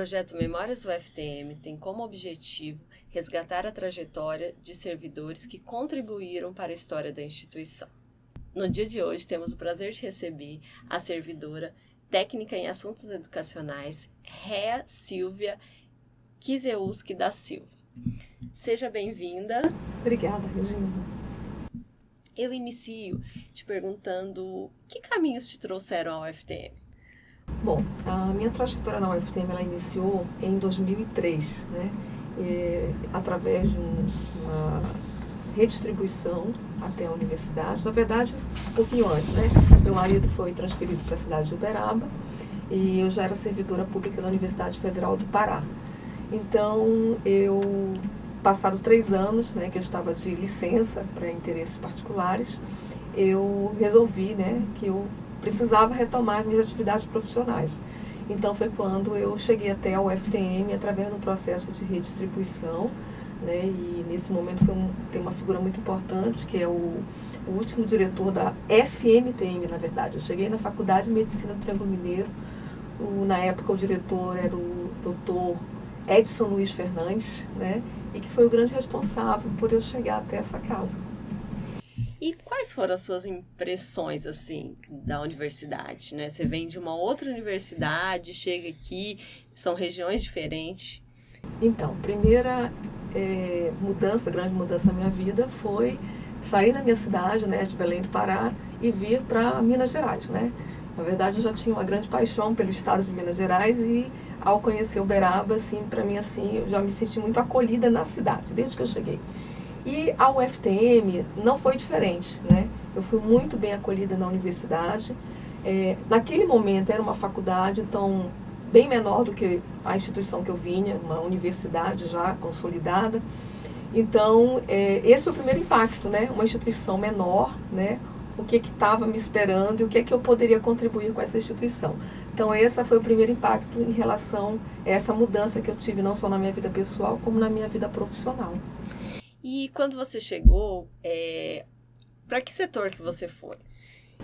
projeto Memórias UFTM tem como objetivo resgatar a trajetória de servidores que contribuíram para a história da instituição. No dia de hoje, temos o prazer de receber a servidora técnica em assuntos educacionais, Rea Silvia Kizeuski da Silva. Seja bem-vinda. Obrigada, Regina. Eu inicio te perguntando que caminhos te trouxeram ao UFTM? Bom, a minha trajetória na UFTM ela iniciou em 2003, né? Através de uma redistribuição até a universidade. Na verdade, um pouquinho antes, né? Meu marido foi transferido para a cidade de Uberaba e eu já era servidora pública da Universidade Federal do Pará. Então, passado 3 anos, né, que eu estava de licença para interesses particulares, eu resolvi, né, que eu precisava retomar minhas atividades profissionais. Então foi quando eu cheguei até a UFTM através de um processo de redistribuição, né, e nesse momento tem uma figura muito importante, que é o último diretor da FMTM, na verdade. Eu cheguei na Faculdade de Medicina do Triângulo Mineiro, na época o diretor era o Dr. Edson Luiz Fernandes, né, e que foi o grande responsável por eu chegar até essa casa. E quais foram as suas impressões, assim, da universidade, né? Você vem de uma outra universidade, chega aqui, são regiões diferentes. Então, primeira grande mudança na minha vida foi sair da minha cidade, né, de Belém do Pará, e vir para Minas Gerais, né? Na verdade, eu já tinha uma grande paixão pelo estado de Minas Gerais e, ao conhecer Uberaba, assim, para mim, assim, eu já me senti muito acolhida na cidade, desde que eu cheguei. E a UFTM não foi diferente, né? Eu fui muito bem acolhida na universidade. Naquele momento era uma faculdade, então, bem menor do que a instituição que eu vinha, uma universidade já consolidada. Então, esse foi o primeiro impacto, né? Uma instituição menor, né? O que estava me esperando e o que eu poderia contribuir com essa instituição. Então, esse foi o primeiro impacto em relação a essa mudança que eu tive, não só na minha vida pessoal, como na minha vida profissional. E quando você chegou, para que setor que você foi?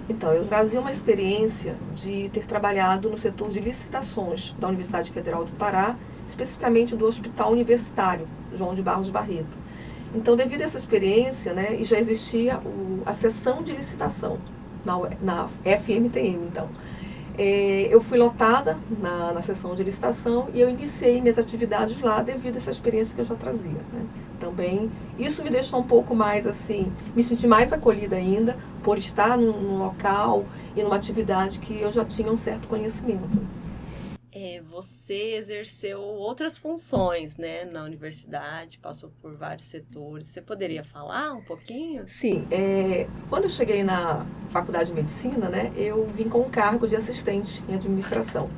Então, eu trazia uma experiência de ter trabalhado no setor de licitações da Universidade Federal do Pará, especificamente do Hospital Universitário João de Barros Barreto. Então, devido a essa experiência, né, e já existia a seção de licitação na FMTM, então. Eu fui lotada na sessão de licitação e eu iniciei minhas atividades lá devido a essa experiência que eu já trazia, né? Também, isso me deixou um pouco mais assim, me senti mais acolhida ainda por estar num local e numa atividade que eu já tinha um certo conhecimento. Você exerceu outras funções, né, na universidade, passou por vários setores. Você poderia falar um pouquinho? Sim, quando eu cheguei na Faculdade de Medicina, né, eu vim com o cargo de assistente em administração.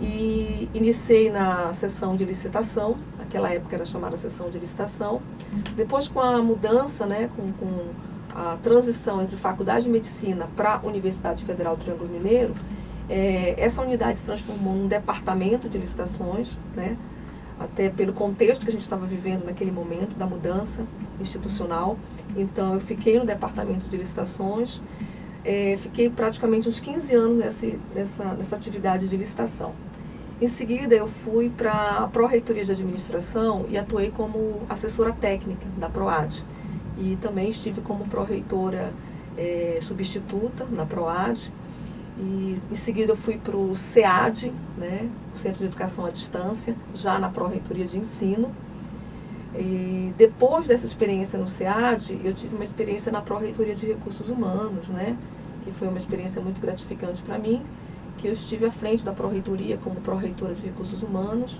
E iniciei na sessão de licitação, naquela época era chamada sessão de licitação. Depois, com a mudança, né, com a transição entre Faculdade de Medicina para a Universidade Federal do Triângulo Mineiro, essa unidade se transformou num departamento de licitações, né, até pelo contexto que a gente estava vivendo naquele momento, da mudança institucional. Então, eu fiquei no departamento de licitações, fiquei praticamente uns 15 anos nessa atividade de licitação. Em seguida, eu fui para a Pró-Reitoria de Administração e atuei como assessora técnica da PROAD. E também estive como pró-reitora substituta na PROAD. E em seguida eu fui para o SEAD, né, o Centro de Educação à Distância, já na Pró-Reitoria de Ensino. E depois dessa experiência no SEAD, eu tive uma experiência na Pró-Reitoria de Recursos Humanos, né, que foi uma experiência muito gratificante para mim, que eu estive à frente da Pró-Reitoria como Pró-Reitora de Recursos Humanos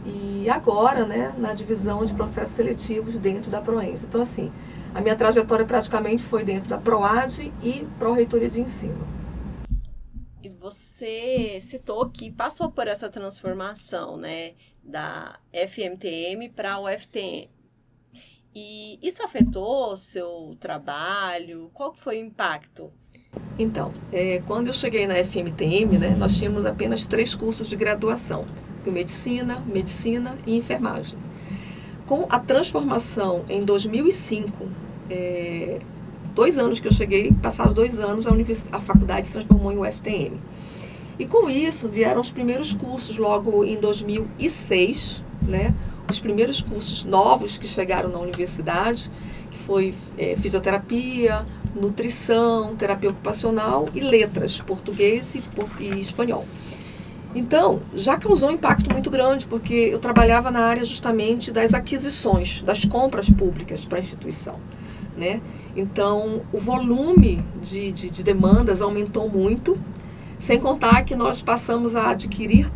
e agora, né, na divisão de processos seletivos dentro da PROENS. Então, assim, a minha trajetória praticamente foi dentro da PROAD e Pró-Reitoria de Ensino. E você citou que passou por essa transformação, né, da FMTM para a UFTM. E isso afetou o seu trabalho? Qual foi o impacto? Então, quando eu cheguei na FMTM, né, nós tínhamos apenas 3 cursos de graduação, Medicina e Enfermagem. Com a transformação em 2005, 2 anos que eu cheguei, passados 2 anos, a faculdade se transformou em UFTM. E com isso vieram os primeiros cursos logo em 2006, né? Os primeiros cursos novos que chegaram na universidade, que foi fisioterapia, nutrição, terapia ocupacional e letras, português e espanhol. Então, já causou um impacto muito grande, porque eu trabalhava na área justamente das aquisições, das compras públicas para a instituição, né? Então, o volume de demandas aumentou muito, sem contar que nós passamos a adquirir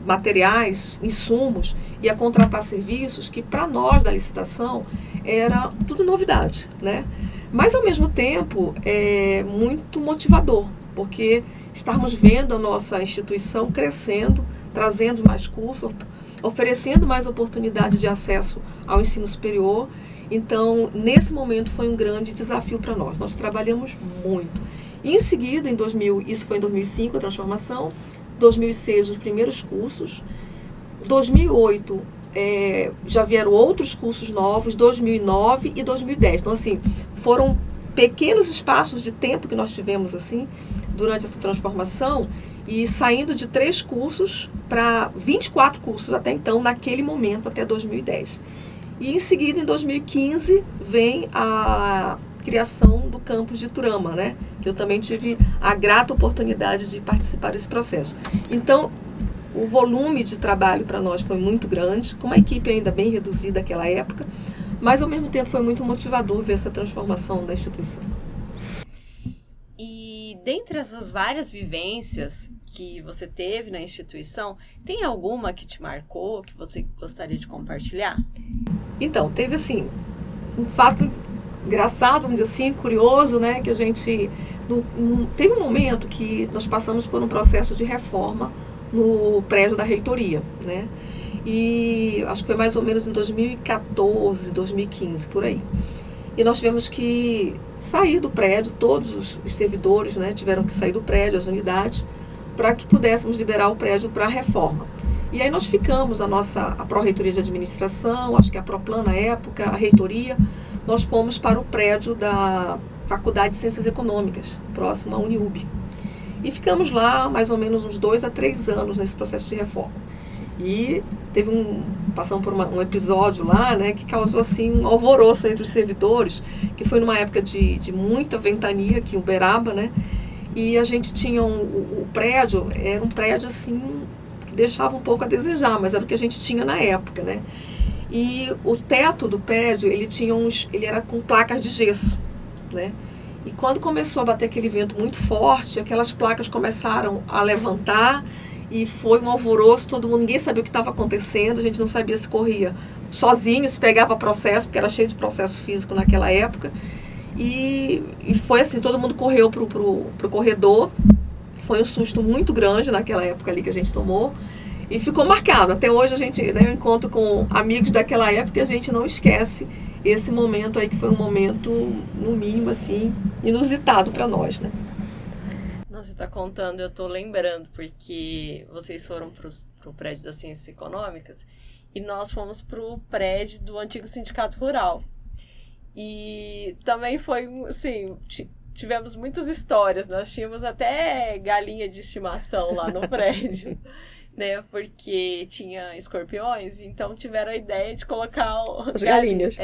materiais, insumos e a contratar serviços que para nós da licitação era tudo novidade, né? Mas ao mesmo tempo é muito motivador, porque estarmos vendo a nossa instituição crescendo, trazendo mais cursos, oferecendo mais oportunidade de acesso ao ensino superior. Então, nesse momento foi um grande desafio para nós. Nós trabalhamos muito. E em seguida, isso foi em 2005 a transformação, 2006 os primeiros cursos, 2008 já vieram outros cursos novos, 2009 e 2010. Então, assim, foram pequenos espaços de tempo que nós tivemos, assim, durante essa transformação, e saindo de 3 cursos para 24 cursos até então, naquele momento, até 2010. E em seguida, em 2015, vem a criação do campus de Iturama, né? Que eu também tive a grata oportunidade de participar desse processo. Então, o volume de trabalho para nós foi muito grande, com uma equipe ainda bem reduzida naquela época, mas ao mesmo tempo foi muito motivador ver essa transformação da instituição. E dentre essas várias vivências que você teve na instituição, tem alguma que te marcou, que você gostaria de compartilhar? Então, teve assim, um fato engraçado, vamos dizer assim, curioso, né, que a gente... teve um momento que nós passamos por um processo de reforma no prédio da reitoria, né? E acho que foi mais ou menos em 2014, 2015, por aí. E nós tivemos que sair do prédio, todos os servidores, né, tiveram que sair do prédio, as unidades, para que pudéssemos liberar o prédio para a reforma. E aí nós ficamos, a Pró-Reitoria de Administração, acho que a Proplan na época, a reitoria, nós fomos para o prédio da Faculdade de Ciências Econômicas, próximo à Uniub. E ficamos lá mais ou menos uns 2 a 3 anos nesse processo de reforma. E passamos por um episódio lá, né, que causou assim um alvoroço entre os servidores, que foi numa época de muita ventania aqui em Uberaba, né? E a gente tinha o prédio, era um prédio assim que deixava um pouco a desejar, mas era o que a gente tinha na época, né? E o teto do prédio, ele era com placas de gesso, né? E quando começou a bater aquele vento muito forte, aquelas placas começaram a levantar e foi um alvoroço, ninguém sabia o que estava acontecendo, a gente não sabia se corria sozinho, se pegava processo, porque era cheio de processo físico naquela época. E foi assim, todo mundo correu pro corredor. Foi um susto muito grande naquela época ali que a gente tomou. E ficou marcado. Até hoje eu encontro com amigos daquela época e a gente não esquece esse momento aí, que foi um momento, no mínimo, assim, inusitado para nós, né? Nossa, você está contando, eu estou lembrando, porque vocês foram para o prédio das Ciências Econômicas e nós fomos para o prédio do antigo Sindicato Rural. E também foi, assim, tivemos muitas histórias, nós tínhamos até galinha de estimação lá no prédio. Né, porque tinha escorpiões, então tiveram a ideia de colocar as galinhas.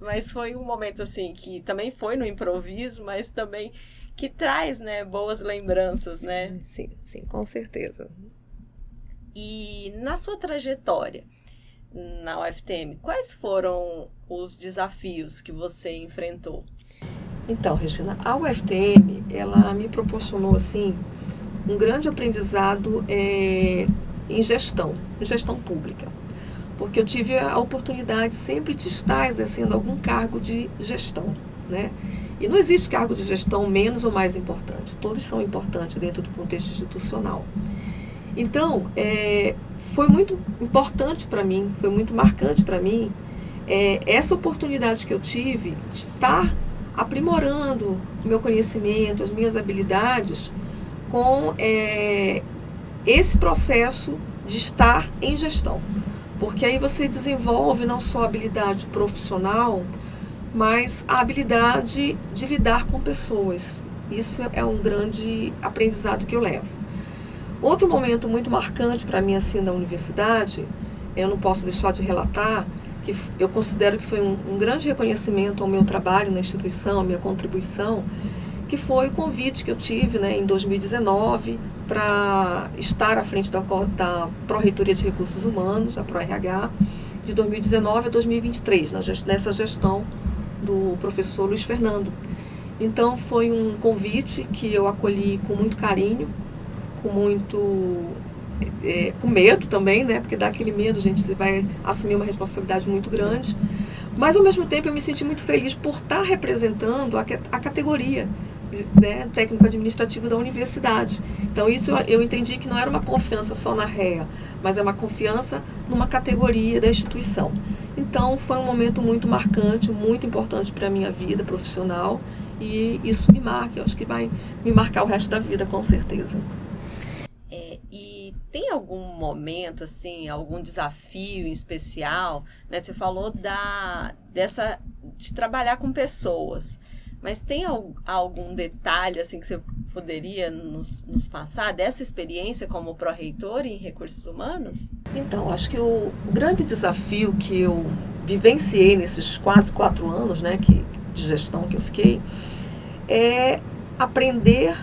Mas foi um momento assim que também foi no improviso, mas também que traz, né, boas lembranças, né? Sim, com certeza. E na sua trajetória na UFTM, quais foram os desafios que você enfrentou? Então, Regina, a UFTM, ela me proporcionou assim um grande aprendizado em gestão pública, porque eu tive a oportunidade sempre de estar exercendo algum cargo de gestão, né? E não existe cargo de gestão menos ou mais importante, todos são importantes dentro do contexto institucional. Então, foi muito importante para mim, foi muito marcante para mim essa oportunidade que eu tive de estar aprimorando o meu conhecimento, as minhas habilidades com esse processo de estar em gestão. Porque aí você desenvolve não só a habilidade profissional, mas a habilidade de lidar com pessoas. Isso é um grande aprendizado que eu levo. Outro momento muito marcante para mim, assim, da universidade, eu não posso deixar de relatar, que eu considero que foi um grande reconhecimento ao meu trabalho na instituição, à minha contribuição, que foi o convite que eu tive, né, em 2019 para estar à frente da Pró-Reitoria de Recursos Humanos, a Pró-RH, de 2019 a 2023, nessa gestão do professor Luiz Fernando. Então foi um convite que eu acolhi com muito carinho, com medo também, né? Porque dá aquele medo, gente, você vai assumir uma responsabilidade muito grande. Mas ao mesmo tempo eu me senti muito feliz por estar representando a categoria, né, técnico-administrativo da universidade. Então isso eu entendi que não era uma confiança só na REA, mas é uma confiança numa categoria da instituição. Então foi um momento muito marcante, muito importante para a minha vida profissional, e isso me marca, eu acho que vai me marcar o resto da vida, com certeza. E tem algum momento, assim, algum desafio em especial, né? Você falou de trabalhar com pessoas, mas tem algum detalhe, assim, que você poderia nos passar dessa experiência como pró-reitor em recursos humanos? Então, acho que o grande desafio que eu vivenciei nesses quase 4 anos, né, de gestão que eu fiquei, é aprender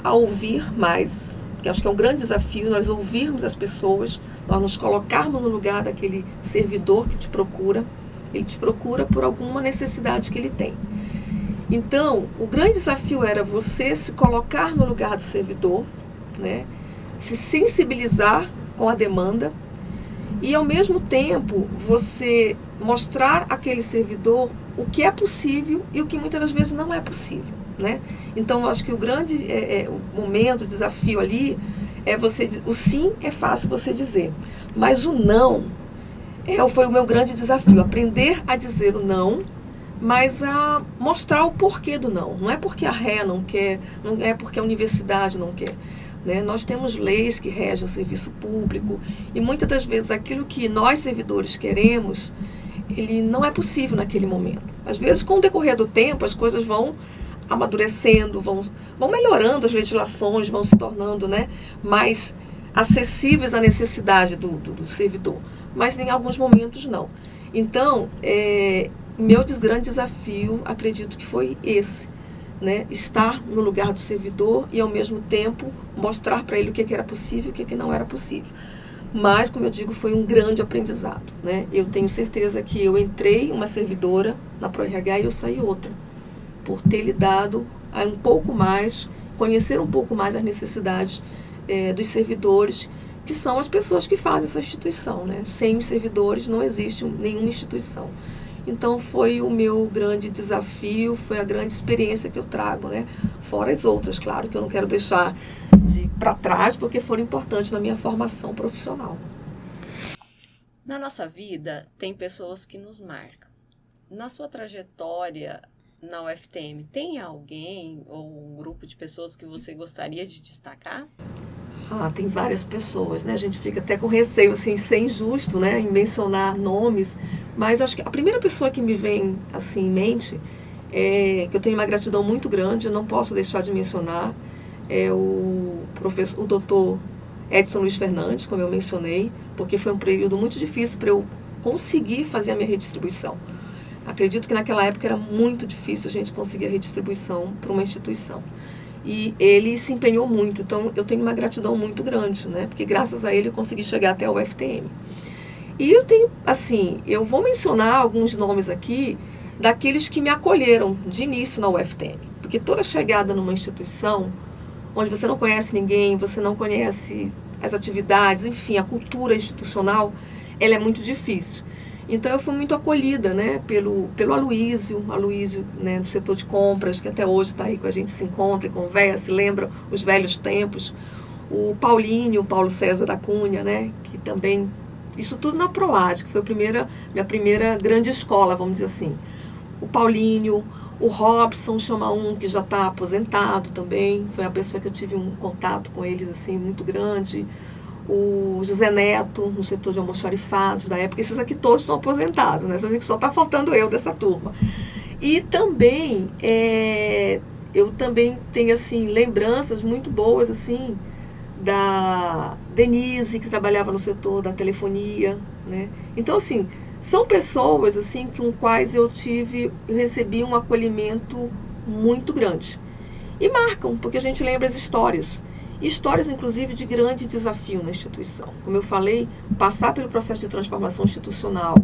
a ouvir mais. Que acho que é um grande desafio nós ouvirmos as pessoas, nós nos colocarmos no lugar daquele servidor que te procura. Ele te procura por alguma necessidade que ele tem. Então, o grande desafio era você se colocar no lugar do servidor, né? Se sensibilizar com a demanda e, ao mesmo tempo, você mostrar àquele servidor o que é possível e o que muitas das vezes não é possível, né? Então, eu acho que o grande o momento, o desafio ali, o sim é fácil você dizer, mas o não foi o meu grande desafio, aprender a dizer o não, mas a mostrar o porquê do não. Não é porque a REA não quer, não é porque a universidade não quer, né? Nós temos leis que regem o serviço público e muitas das vezes aquilo que nós servidores queremos, ele não é possível naquele momento. Às vezes, com o decorrer do tempo, as coisas vão amadurecendo, vão melhorando, as legislações vão se tornando, né, mais acessíveis à necessidade do servidor. Mas em alguns momentos não. Então, meu grande desafio, acredito que foi esse, né? Estar no lugar do servidor e, ao mesmo tempo, mostrar para ele o que era possível e o que não era possível. Mas, como eu digo, foi um grande aprendizado, né? Eu tenho certeza que eu entrei uma servidora na Pró-RH e eu saí outra, por ter lidado um pouco mais, conhecer um pouco mais as necessidades dos servidores, que são as pessoas que fazem essa instituição, né? Sem os servidores não existe nenhuma instituição. Então foi o meu grande desafio, foi a grande experiência que eu trago, né? Fora as outras, claro, que eu não quero deixar para trás, porque foram importantes na minha formação profissional. Na nossa vida, tem pessoas que nos marcam. Na sua trajetória na UFTM, tem alguém ou um grupo de pessoas que você gostaria de destacar? Tem várias pessoas, né? A gente fica até com receio, assim, ser injusto, né, em mencionar nomes, mas acho que a primeira pessoa que me vem, assim, em mente, que eu tenho uma gratidão muito grande, eu não posso deixar de mencionar, é o doutor Edson Luiz Fernandes, como eu mencionei, porque foi um período muito difícil para eu conseguir fazer a minha redistribuição. Acredito que naquela época era muito difícil a gente conseguir a redistribuição para uma instituição. E ele se empenhou muito, então eu tenho uma gratidão muito grande, né? Porque graças a ele eu consegui chegar até a UFTM. E eu tenho, assim, eu vou mencionar alguns nomes aqui daqueles que me acolheram de início na UFTM. Porque toda chegada numa instituição, onde você não conhece ninguém, você não conhece as atividades, enfim, a cultura institucional, ela é muito difícil. Então eu fui muito acolhida, né, pelo Aloísio, né, do setor de compras, que até hoje está aí com a gente, se encontra e conversa, lembra os velhos tempos. O Paulo César da Cunha, né, que também, isso tudo na PROAD, que foi minha primeira grande escola, vamos dizer assim. O Paulinho, o Robson, chama um que já está aposentado também, foi a pessoa que eu tive um contato com eles assim muito grande. O José Neto, no setor de almoxarifados da época, esses aqui todos estão aposentados, né? Só está faltando eu dessa turma. E também, eu também tenho, assim, lembranças muito boas, assim, da Denise, que trabalhava no setor da telefonia, né? Então, assim, são pessoas assim com quais eu recebi um acolhimento muito grande. E marcam, porque a gente lembra as histórias. Histórias, inclusive, de grande desafio na instituição. Como eu falei, passar pelo processo de transformação institucional,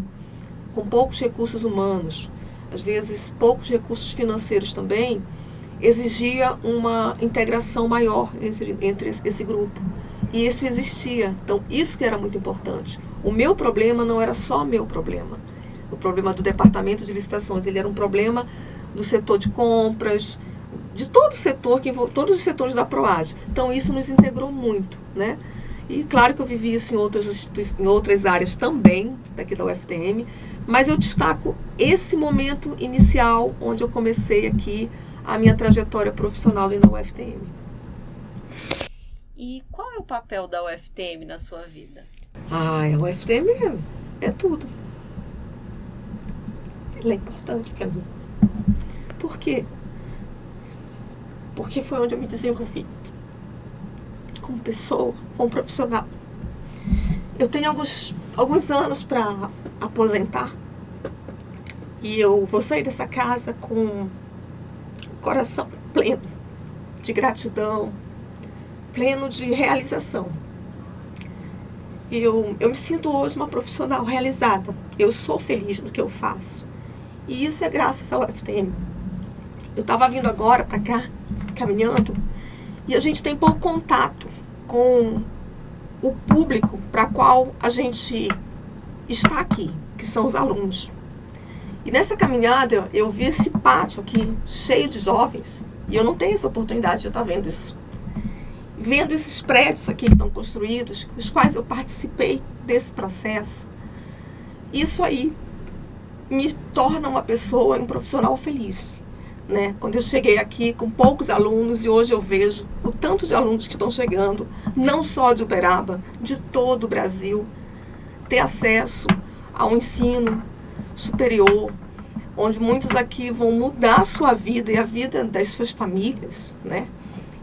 com poucos recursos humanos, às vezes poucos recursos financeiros também, exigia uma integração maior entre esse grupo. E isso existia. Então, isso que era muito importante. O meu problema não era só meu problema. O problema do departamento de licitações, ele era um problema do setor de compras, de todo o setor, todos os setores da PROAD. Então, isso nos integrou muito, né? E claro que eu vivi isso em outras áreas também, daqui da UFTM, mas eu destaco esse momento inicial, onde eu comecei aqui a minha trajetória profissional ali na UFTM. E qual é o papel da UFTM na sua vida? A UFTM é tudo. Ela é importante para mim. Por quê? Porque foi onde eu me desenvolvi como pessoa, como profissional. Eu tenho alguns anos para aposentar e eu vou sair dessa casa com o coração pleno de gratidão, pleno de realização. Eu me sinto hoje uma profissional realizada. Eu sou feliz no que eu faço. E isso é graças ao UFTM. Eu estava vindo agora para cá, caminhando, e a gente tem pouco contato com o público para qual a gente está aqui, que são os alunos. E nessa caminhada eu vi esse pátio aqui cheio de jovens, e eu não tenho essa oportunidade de estar vendo isso. Vendo esses prédios aqui que estão construídos, os quais eu participei desse processo, isso aí me torna uma pessoa, um profissional feliz. Né? Quando eu cheguei aqui com poucos alunos e hoje eu vejo o tanto de alunos que estão chegando, não só de Uberaba, de todo o Brasil, ter acesso ao ensino superior, onde muitos aqui vão mudar a sua vida e a vida das suas famílias, né?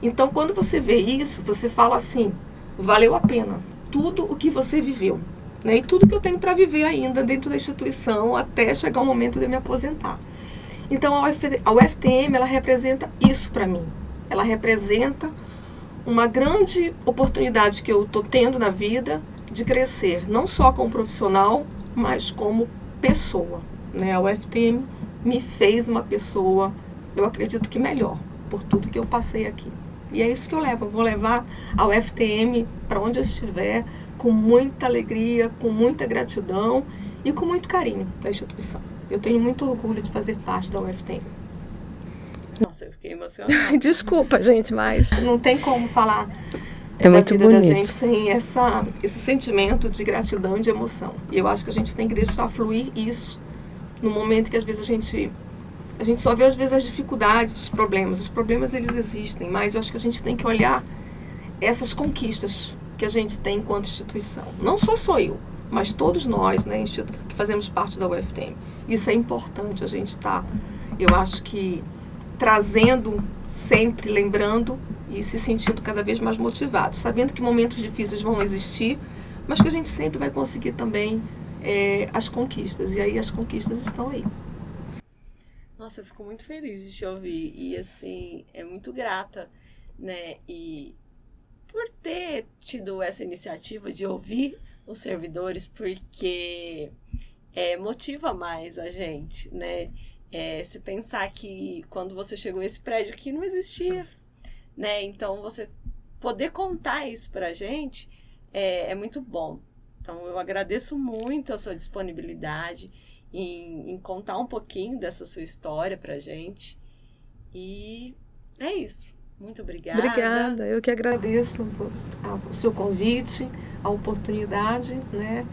Então, quando você vê isso, você fala assim, valeu a pena tudo o que você viveu, né? E tudo que eu tenho para viver ainda dentro da instituição até chegar o momento de me aposentar. Então, a UFTM, ela representa isso para mim. Ela representa uma grande oportunidade que eu estou tendo na vida de crescer, não só como profissional, mas como pessoa. Né? A UFTM me fez uma pessoa, eu acredito que melhor, por tudo que eu passei aqui. E é isso que eu levo. Eu vou levar a UFTM para onde eu estiver, com muita alegria, com muita gratidão e com muito carinho da instituição. Eu tenho muito orgulho de fazer parte da UFTM. Nossa, eu fiquei emocionada. Desculpa, gente, mas não tem como falar da muito vida bonito. Da gente sem esse sentimento de gratidão e de emoção. E eu acho que a gente tem que deixar fluir isso no momento que às vezes a gente só vê às vezes as dificuldades, os problemas. Os problemas, eles existem, mas eu acho que a gente tem que olhar essas conquistas que a gente tem enquanto instituição. Não sou eu, mas todos nós, né, que fazemos parte da UFTM. Isso é importante a gente estar, eu acho que, trazendo sempre, lembrando e se sentindo cada vez mais motivado, sabendo que momentos difíceis vão existir, mas que a gente sempre vai conseguir também as conquistas. E aí as conquistas estão aí. Nossa, eu fico muito feliz de te ouvir e, assim, é muito grata, né, e por ter tido essa iniciativa de ouvir os servidores, porque motiva mais a gente, né, se pensar que quando você chegou a esse prédio aqui não existia, né, então você poder contar isso pra gente é muito bom. Então eu agradeço muito a sua disponibilidade em contar um pouquinho dessa sua história pra gente. E é isso. Muito obrigada. Obrigada. Eu que agradeço o seu convite, a oportunidade, né?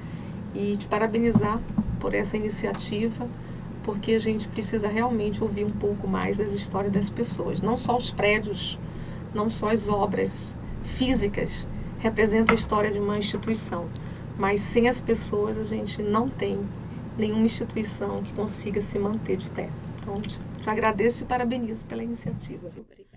E te parabenizar por essa iniciativa, porque a gente precisa realmente ouvir um pouco mais das histórias das pessoas. Não só os prédios, não só as obras físicas representam a história de uma instituição, mas sem as pessoas a gente não tem nenhuma instituição que consiga se manter de pé. Então, te agradeço e parabenizo pela iniciativa. Viu? Obrigada.